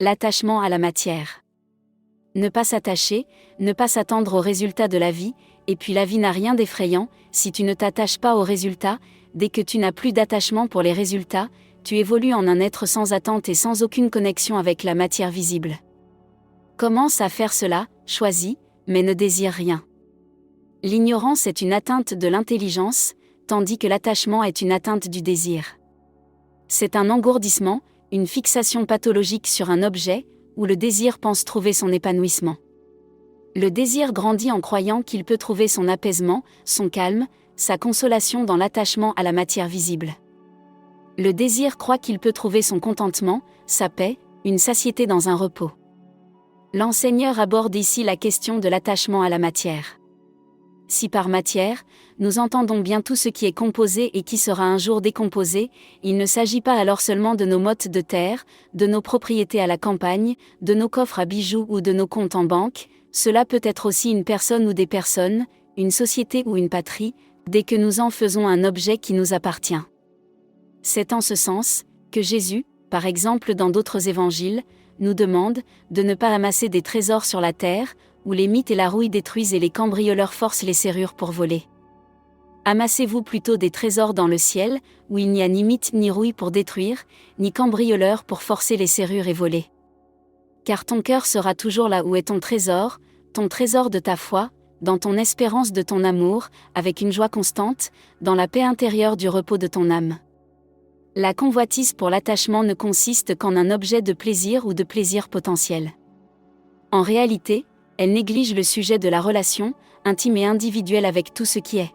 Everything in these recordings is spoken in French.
L'attachement à la matière. Ne pas s'attacher, ne pas s'attendre aux résultats de la vie, et puis la vie n'a rien d'effrayant, si tu ne t'attaches pas aux résultats, dès que tu n'as plus d'attachement pour les résultats, tu évolues en un être sans attente et sans aucune connexion avec la matière visible. Commence à faire cela, choisis, mais ne désire rien. L'ignorance est une atteinte de l'intelligence, tandis que l'attachement est une atteinte du désir. C'est un engourdissement, une fixation pathologique sur un objet, où le désir pense trouver son épanouissement. Le désir grandit en croyant qu'il peut trouver son apaisement, son calme, sa consolation dans l'attachement à la matière visible. Le désir croit qu'il peut trouver son contentement, sa paix, une satiété dans un repos. L'enseigneur aborde ici la question de l'attachement à la matière. Si par matière, nous entendons bien tout ce qui est composé et qui sera un jour décomposé, il ne s'agit pas alors seulement de nos mottes de terre, de nos propriétés à la campagne, de nos coffres à bijoux ou de nos comptes en banque, cela peut être aussi une personne ou des personnes, une société ou une patrie, dès que nous en faisons un objet qui nous appartient. C'est en ce sens que Jésus, par exemple dans d'autres évangiles, nous demande de ne pas amasser des trésors sur la terre, où les mites et la rouille détruisent et les cambrioleurs forcent les serrures pour voler. Amassez-vous plutôt des trésors dans le ciel, où il n'y a ni mythe ni rouille pour détruire, ni cambrioleurs pour forcer les serrures et voler. Car ton cœur sera toujours là où est ton trésor de ta foi, dans ton espérance de ton amour, avec une joie constante, dans la paix intérieure du repos de ton âme. La convoitise pour l'attachement ne consiste qu'en un objet de plaisir ou de plaisir potentiel. En réalité, elle néglige le sujet de la relation, intime et individuelle avec tout ce qui est.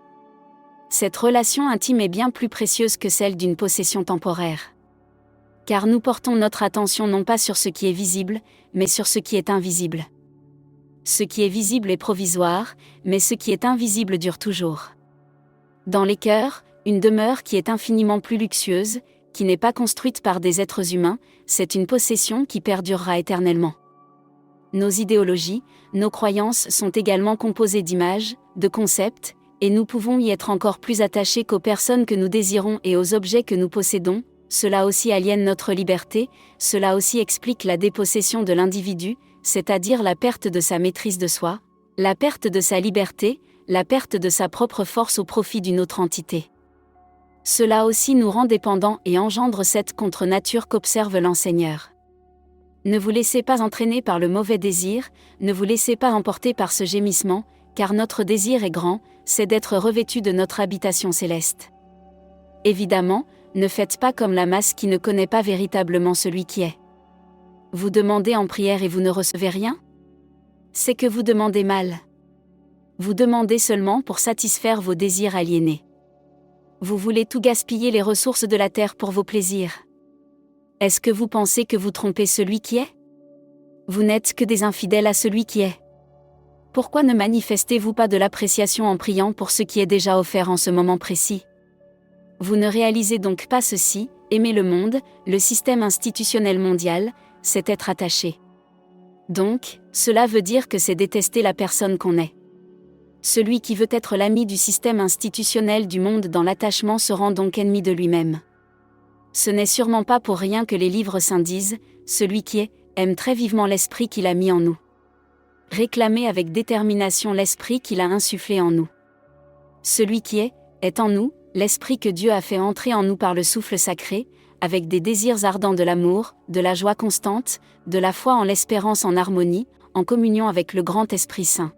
Cette relation intime est bien plus précieuse que celle d'une possession temporaire. Car nous portons notre attention non pas sur ce qui est visible, mais sur ce qui est invisible. Ce qui est visible est provisoire, mais ce qui est invisible dure toujours. Dans les cœurs, une demeure qui est infiniment plus luxueuse, qui n'est pas construite par des êtres humains, c'est une possession qui perdurera éternellement. Nos idéologies, nos croyances sont également composées d'images, de concepts, et nous pouvons y être encore plus attachés qu'aux personnes que nous désirons et aux objets que nous possédons. Cela aussi aliène notre liberté, cela aussi explique la dépossession de l'individu, c'est-à-dire la perte de sa maîtrise de soi, la perte de sa liberté, la perte de sa propre force au profit d'une autre entité. Cela aussi nous rend dépendants et engendre cette contre-nature qu'observe l'enseigneur. Ne vous laissez pas entraîner par le mauvais désir, ne vous laissez pas emporter par ce gémissement, car notre désir est grand, c'est d'être revêtu de notre habitation céleste. Évidemment, ne faites pas comme la masse qui ne connaît pas véritablement celui qui est. Vous demandez en prière et vous ne recevez rien ? C'est que vous demandez mal. Vous demandez seulement pour satisfaire vos désirs aliénés. Vous voulez tout gaspiller les ressources de la terre pour vos plaisirs. Est-ce que vous pensez que vous trompez celui qui est ? Vous n'êtes que des infidèles à celui qui est. Pourquoi ne manifestez-vous pas de l'appréciation en priant pour ce qui est déjà offert en ce moment précis ? Vous ne réalisez donc pas ceci, aimer le monde, le système institutionnel mondial, c'est être attaché. Donc, cela veut dire que c'est détester la personne qu'on est. Celui qui veut être l'ami du système institutionnel du monde dans l'attachement se rend donc ennemi de lui-même. Ce n'est sûrement pas pour rien que les livres saints disent « Celui qui est, aime très vivement l'esprit qu'il a mis en nous ». Réclamez avec détermination l'esprit qu'il a insufflé en nous. Celui qui est en nous, l'esprit que Dieu a fait entrer en nous par le souffle sacré, avec des désirs ardents de l'amour, de la joie constante, de la foi en l'espérance en harmonie, en communion avec le grand Esprit Saint.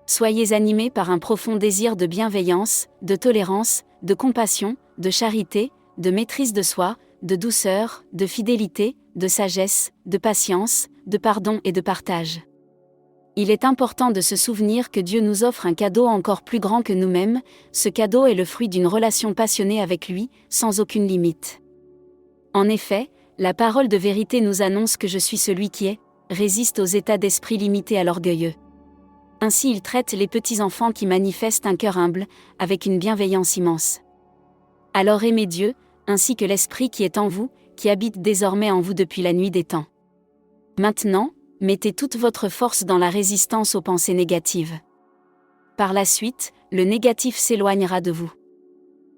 Soyez animés par un profond désir de bienveillance, de tolérance, de compassion, de charité, de maîtrise de soi, de douceur, de fidélité, de sagesse, de patience, de pardon et de partage. Il est important de se souvenir que Dieu nous offre un cadeau encore plus grand que nous-mêmes, ce cadeau est le fruit d'une relation passionnée avec lui, sans aucune limite. En effet, la parole de vérité nous annonce que je suis celui qui résiste aux états d'esprit limités à l'orgueilleux. Ainsi il traite les petits enfants qui manifestent un cœur humble, avec une bienveillance immense. Alors aimez Dieu, ainsi que l'Esprit qui est en vous, qui habite désormais en vous depuis la nuit des temps. Maintenant, mettez toute votre force dans la résistance aux pensées négatives. Par la suite, le négatif s'éloignera de vous.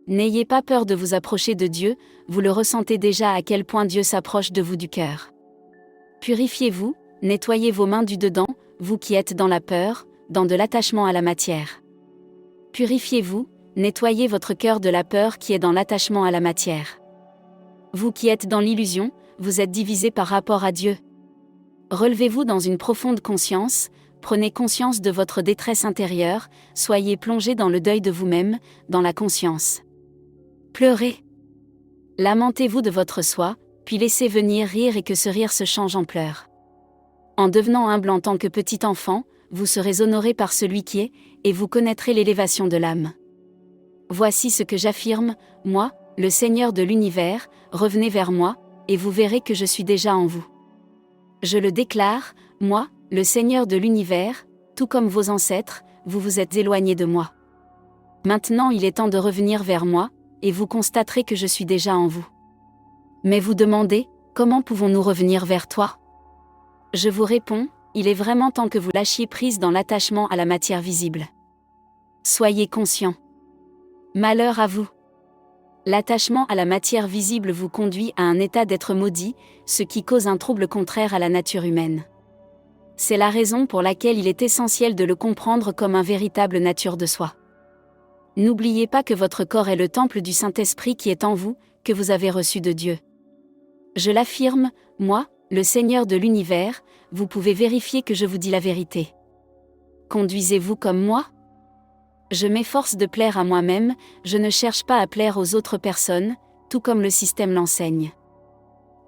N'ayez pas peur de vous approcher de Dieu, vous le ressentez déjà à quel point Dieu s'approche de vous du cœur. Purifiez-vous, nettoyez vos mains du dedans, vous qui êtes dans la peur, dans de l'attachement à la matière. Purifiez-vous, nettoyez votre cœur de la peur qui est dans l'attachement à la matière. Vous qui êtes dans l'illusion, vous êtes divisé par rapport à Dieu. Relevez-vous dans une profonde conscience, prenez conscience de votre détresse intérieure, soyez plongé dans le deuil de vous-même, dans la conscience. Pleurez. Lamentez-vous de votre soi, puis laissez venir rire et que ce rire se change en pleurs. En devenant humble en tant que petit enfant, vous serez honoré par celui qui est, et vous connaîtrez l'élévation de l'âme. Voici ce que j'affirme, moi, le Seigneur de l'univers, revenez vers moi, et vous verrez que je suis déjà en vous. Je le déclare, moi, le Seigneur de l'univers, tout comme vos ancêtres, vous vous êtes éloignés de moi. Maintenant il est temps de revenir vers moi, et vous constaterez que je suis déjà en vous. Mais vous demandez, comment pouvons-nous revenir vers toi ? Je vous réponds, il est vraiment temps que vous lâchiez prise dans l'attachement à la matière visible. Soyez conscients. Malheur à vous. L'attachement à la matière visible vous conduit à un état d'être maudit, ce qui cause un trouble contraire à la nature humaine. C'est la raison pour laquelle il est essentiel de le comprendre comme un véritable nature de soi. N'oubliez pas que votre corps est le temple du Saint-Esprit qui est en vous, que vous avez reçu de Dieu. Je l'affirme, moi, le Seigneur de l'univers, vous pouvez vérifier que je vous dis la vérité. Conduisez-vous comme moi ? Je m'efforce de plaire à moi-même, je ne cherche pas à plaire aux autres personnes, tout comme le système l'enseigne.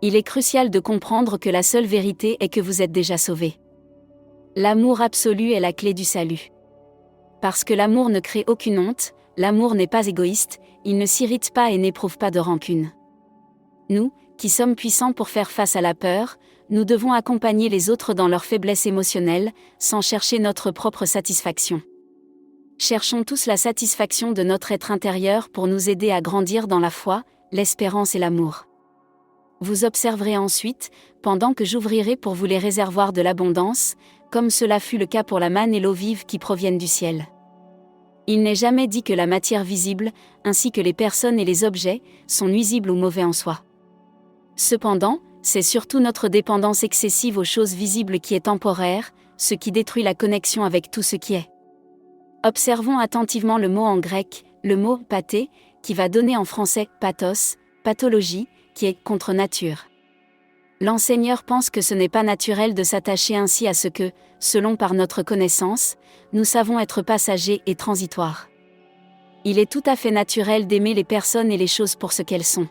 Il est crucial de comprendre que la seule vérité est que vous êtes déjà sauvés. L'amour absolu est la clé du salut. Parce que l'amour ne crée aucune honte, l'amour n'est pas égoïste, il ne s'irrite pas et n'éprouve pas de rancune. Nous, qui sommes puissants pour faire face à la peur, nous devons accompagner les autres dans leur faiblesse émotionnelle, sans chercher notre propre satisfaction. Cherchons tous la satisfaction de notre être intérieur pour nous aider à grandir dans la foi, l'espérance et l'amour. Vous observerez ensuite, pendant que j'ouvrirai pour vous les réservoirs de l'abondance, comme cela fut le cas pour la manne et l'eau vive qui proviennent du ciel. Il n'est jamais dit que la matière visible, ainsi que les personnes et les objets, sont nuisibles ou mauvais en soi. Cependant, c'est surtout notre dépendance excessive aux choses visibles qui est temporaire, ce qui détruit la connexion avec tout ce qui est. Observons attentivement le mot en grec, le mot « pathé », qui va donner en français « pathos », pathologie, qui est « contre nature ». L'enseigneur pense que ce n'est pas naturel de s'attacher ainsi à ce que, selon par notre connaissance, nous savons être passagers et transitoires. Il est tout à fait naturel d'aimer les personnes et les choses pour ce qu'elles sont.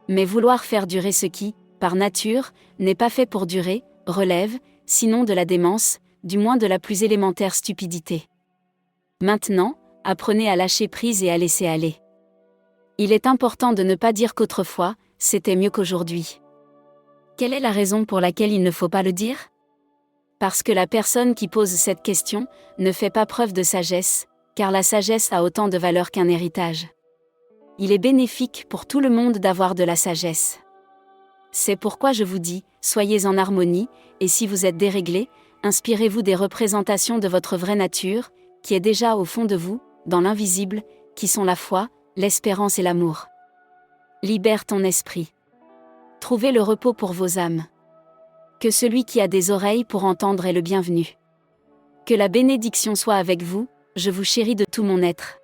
Mais vouloir faire durer ce qui, par nature, n'est pas fait pour durer, relève, sinon de la démence, du moins de la plus élémentaire stupidité. Maintenant, apprenez à lâcher prise et à laisser aller. Il est important de ne pas dire qu'autrefois, c'était mieux qu'aujourd'hui. Quelle est la raison pour laquelle il ne faut pas le dire ? Parce que la personne qui pose cette question ne fait pas preuve de sagesse, car la sagesse a autant de valeur qu'un héritage. Il est bénéfique pour tout le monde d'avoir de la sagesse. C'est pourquoi je vous dis, soyez en harmonie, et si vous êtes déréglé, inspirez-vous des représentations de votre vraie nature, qui est déjà au fond de vous, dans l'invisible, qui sont la foi, l'espérance et l'amour. Libère ton esprit. Trouvez le repos pour vos âmes. Que celui qui a des oreilles pour entendre est le bienvenu. Que la bénédiction soit avec vous, je vous chéris de tout mon être.